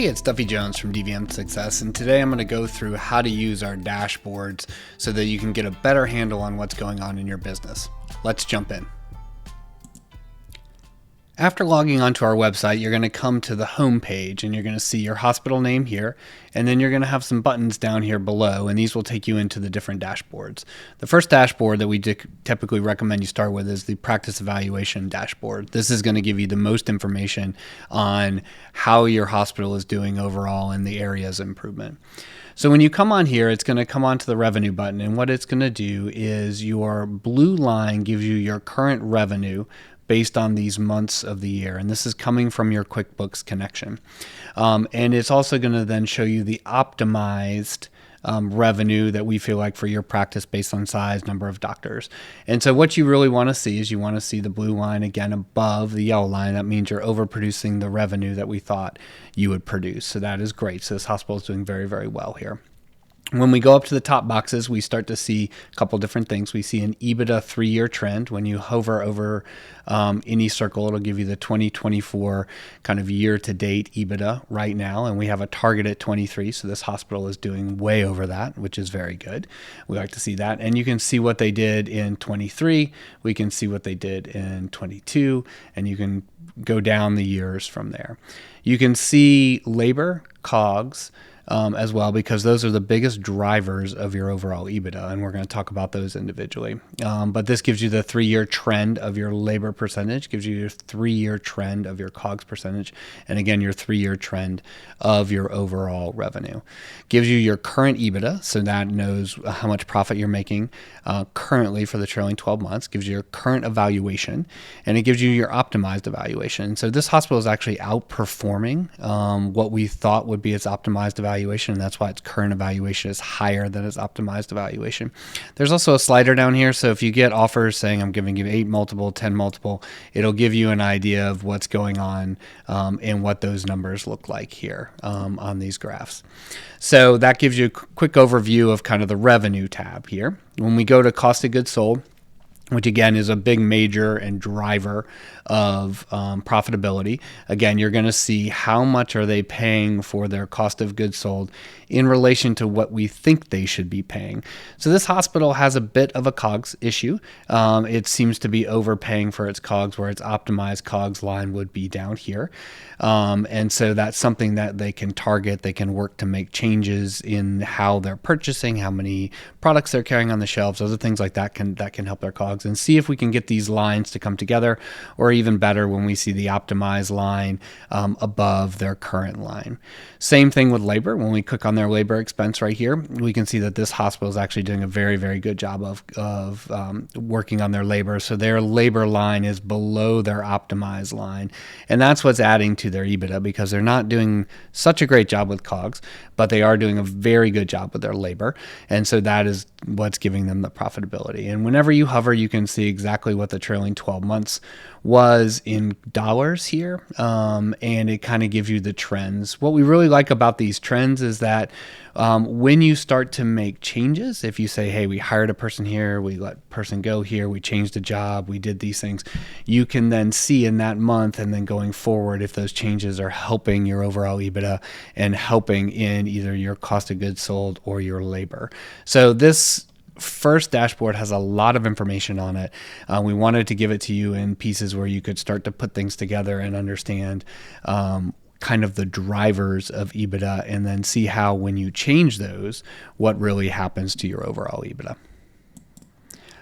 Hey, it's Duffy Jones from DVM Success, and today I'm going to go through how to use our dashboards so that you can get a better handle on what's going on in your business. Let's jump in. After logging onto our website, you're going to come to the home page and you're going to see your hospital name here, and then you're going to have some buttons down here below, and these will take you into the different dashboards. The first dashboard that we typically recommend you start with is the practice evaluation dashboard. This is going to give you the most information on how your hospital is doing overall and the areas of improvement. So when you come on here, it's going to come onto the revenue button, and what it's going to do is your blue line gives you your current revenue based on these months of the year. And this is coming from your QuickBooks connection. And it's also going to then show you the optimized revenue that we feel like for your practice based on size, number of doctors. And so what you really want to see is you want to see the blue line again above the yellow line. That means you're overproducing the revenue that we thought you would produce. So that is great. So this hospital is doing very, very well here. When we go up to the top boxes, we start to see a couple different things. We see an EBITDA 3-year trend. When you hover over any circle, it'll give you the 2024 kind of year-to-date EBITDA right now, and we have a target at 23, so this hospital is doing way over that, which is very good. We like to see that, and you can see what they did in 23. We can see what they did in 22, and you can go down the years from there. You can see labor, COGS, as well, because those are the biggest drivers of your overall EBITDA, and we're going to talk about those individually. But this gives you the 3-year trend of your labor percentage, gives you your 3-year trend of your COGS percentage, and again, your 3-year trend of your overall revenue. Gives you your current EBITDA, so that knows how much profit you're making currently for the trailing 12 months, gives you your current evaluation, and it gives you your optimized evaluation. So this hospital is actually outperforming what we thought would be its optimized evaluation, and that's why its current evaluation is higher than its optimized evaluation. There's also a slider down here, so if you get offers saying I'm giving you 8 multiple, 10 multiple, it'll give you an idea of what's going on and what those numbers look like here on these graphs. So that gives you a quick overview of kind of the revenue tab here. When we go to cost of goods sold, which again is a big major and driver of profitability. Again, you're going to see how much are they paying for their cost of goods sold in relation to what we think they should be paying. So this hospital has a bit of a COGS issue. It seems to be overpaying for its COGS, where its optimized COGS line would be down here. And so that's something that they can target. They can work to make changes in how they're purchasing, how many products they're carrying on the shelves, other things like that can help their COGS, and see if we can get these lines to come together, or even better when we see the optimized line above their current line. Same thing with labor. When we click on their labor expense right here, we can see that this hospital is actually doing a very, very good job of working on their labor. So their labor line is below their optimized line, and that's what's adding to their EBITDA, because they're not doing such a great job with COGS, but they are doing a very good job with their labor, and so that is what's giving them the profitability. And whenever you hover, you can see exactly what the trailing 12 months was in dollars here, and it kind of gives you the trends. What we really like about these trends is that when you start to make changes, if you say, hey, we hired a person here, we let person go here, we changed a job, we did these things, you can then see in that month and then going forward if those changes are helping your overall EBITDA and helping in either your cost of goods sold or your labor. So this first dashboard has a lot of information on it. We wanted to give it to you in pieces where you could start to put things together and understand kind of the drivers of EBITDA, and then see how when you change those, what really happens to your overall EBITDA.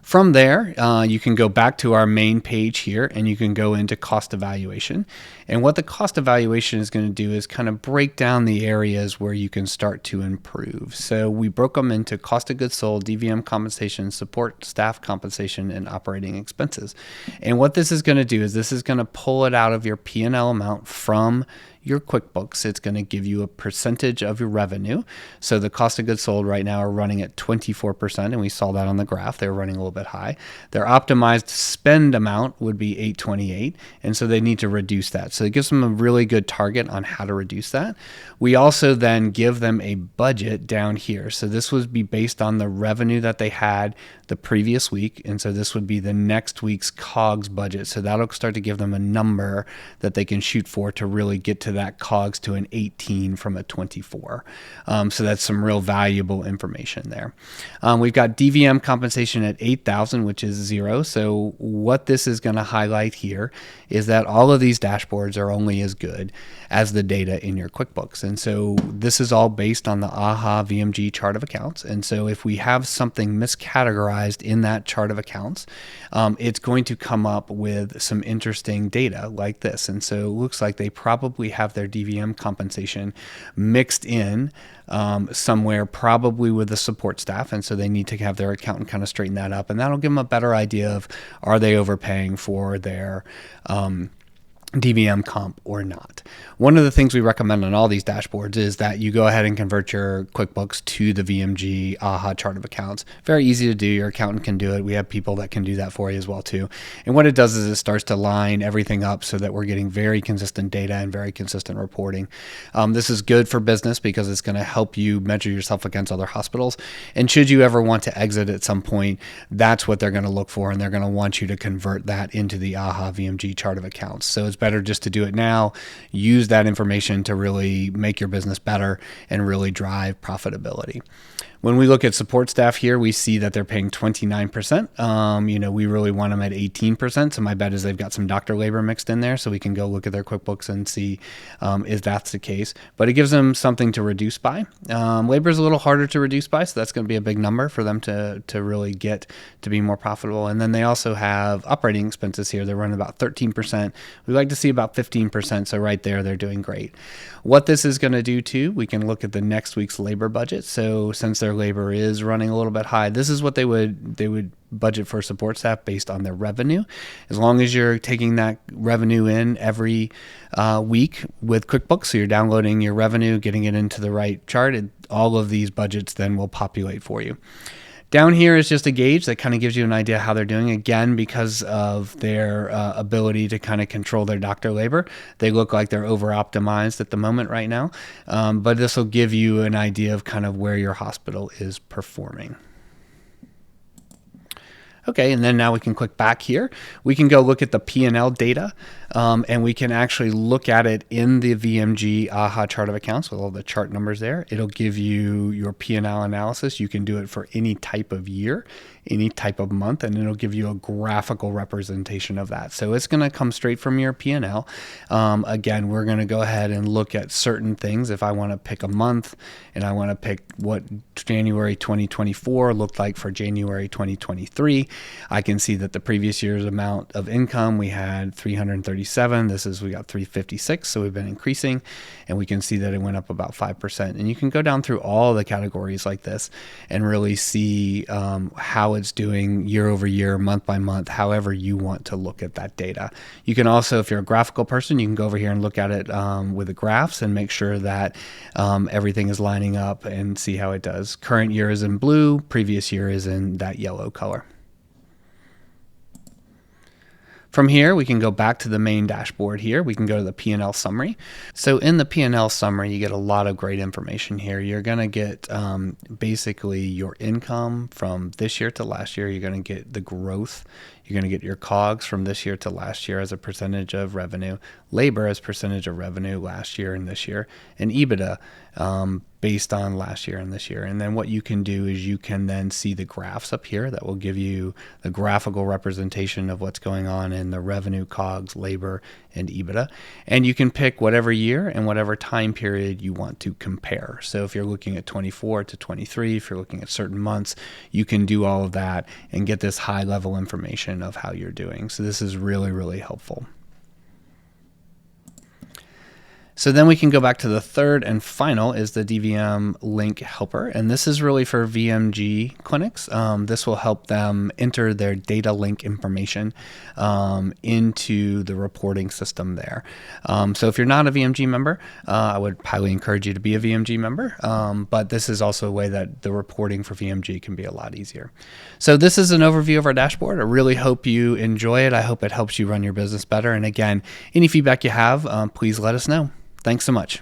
From there, you can go back to our main page here, and you can go into cost evaluation. And what the cost evaluation is going to do is kind of break down the areas where you can start to improve. So we broke them into cost of goods sold, DVM compensation, support staff compensation, and operating expenses. And what this is going to do is this is going to pull it out of your P&L amount from your QuickBooks. It's going to give you a percentage of your revenue. So the cost of goods sold right now are running at 24%, and we saw that on the graph. They're running a little bit high. Their optimized spend amount would be 828, and so they need to reduce that. So it gives them a really good target on how to reduce that. We also then give them a budget down here. So this would be based on the revenue that they had the previous week, and so this would be the next week's COGS budget. So that'll start to give them a number that they can shoot for to really get to to that COGS to an 18 from a 24. So that's some real valuable information there. We've got DVM compensation at 8,000, which is 0. So what this is going to highlight here is that all of these dashboards are only as good as the data in your QuickBooks. And so this is all based on the AHA VMG chart of accounts. And so if we have something miscategorized in that chart of accounts, it's going to come up with some interesting data like this. And so it looks like they probably have their DVM compensation mixed in somewhere, probably with the support staff. And so they need to have their accountant kind of straighten that up. And that'll give them a better idea of, are they overpaying for their DVM comp or not. One of the things we recommend on all these dashboards is that you go ahead and convert your QuickBooks to the VMG AHA chart of accounts. Very easy to do. Your accountant can do it. We have people that can do that for you as well too. And what it does is it starts to line everything up so that we're getting very consistent data and very consistent reporting. This is good for business because it's going to help you measure yourself against other hospitals. And should you ever want to exit at some point, that's what they're going to look for, and they're going to want you to convert that into the AHA VMG chart of accounts. So it's better just to do it now, use that information to really make your business better and really drive profitability. When we look at support staff here, we see that they're paying 29%. We really want them at 18%. So my bet is they've got some doctor labor mixed in there. So we can go look at their QuickBooks and see if that's the case. But it gives them something to reduce by. Labor is a little harder to reduce by, so that's going to be a big number for them to really get to be more profitable. And then they also have operating expenses here. They're running about 13%. We like to see about 15%. So right there, they're doing great. What this is going to do too, we can look at the next week's labor budget. So since their labor is running a little bit high, this is what they would budget for support staff based on their revenue. As long as you're taking that revenue in every week with QuickBooks, so you're downloading your revenue, getting it into the right chart, all of these budgets then will populate for you. Down here is just a gauge that kind of gives you an idea how they're doing. Again, because of their ability to kind of control their doctor labor, they look like they're over-optimized at the moment right now. But this will give you an idea of kind of where your hospital is performing. Okay, and then now we can click back here. We can go look at the P&L data, and we can actually look at it in the VMG AHA chart of accounts with all the chart numbers there. It'll give you your P&L analysis. You can do it for any type of year, any type of month, and it'll give you a graphical representation of that. So it's going to come straight from your P&L. Again, we're going to go ahead and look at certain things. If I want to pick a month and I want to pick what January 2024 looked like for January 2023, I can see that the previous year's amount of income, we had 337. We got 356. So we've been increasing, and we can see that it went up about 5%. And you can go down through all the categories like this and really see how it's doing year over year, month by month, however you want to look at that data. You can also, if you're a graphical person, you can go over here and look at it with the graphs and make sure that everything is lining up and see how it does. Current year is in blue, previous year is in that yellow color. From here, we can go back to the main dashboard here. We can go to the P&L summary. So in the P&L summary, you get a lot of great information here. You're going to get basically your income from this year to last year. You're going to get the growth. You're going to get your COGS from this year to last year as a percentage of revenue, labor as percentage of revenue last year and this year, and EBITDA based on last year and this year. And then what you can do is you can then see the graphs up here that will give you the graphical representation of what's going on in the revenue, COGS, labor, and EBITDA. And you can pick whatever year and whatever time period you want to compare. So if you're looking at 24 to 23, if you're looking at certain months, you can do all of that and get this high level information of how you're doing. So this is really, really helpful. So then we can go back to the third and final is the DVM Link Helper. And this is really for VMG clinics. This will help them enter their data link information into the reporting system there. So if you're not a VMG member, I would highly encourage you to be a VMG member. But this is also a way that the reporting for VMG can be a lot easier. So this is an overview of our dashboard. I really hope you enjoy it. I hope it helps you run your business better. And again, any feedback you have, please let us know. Thanks so much.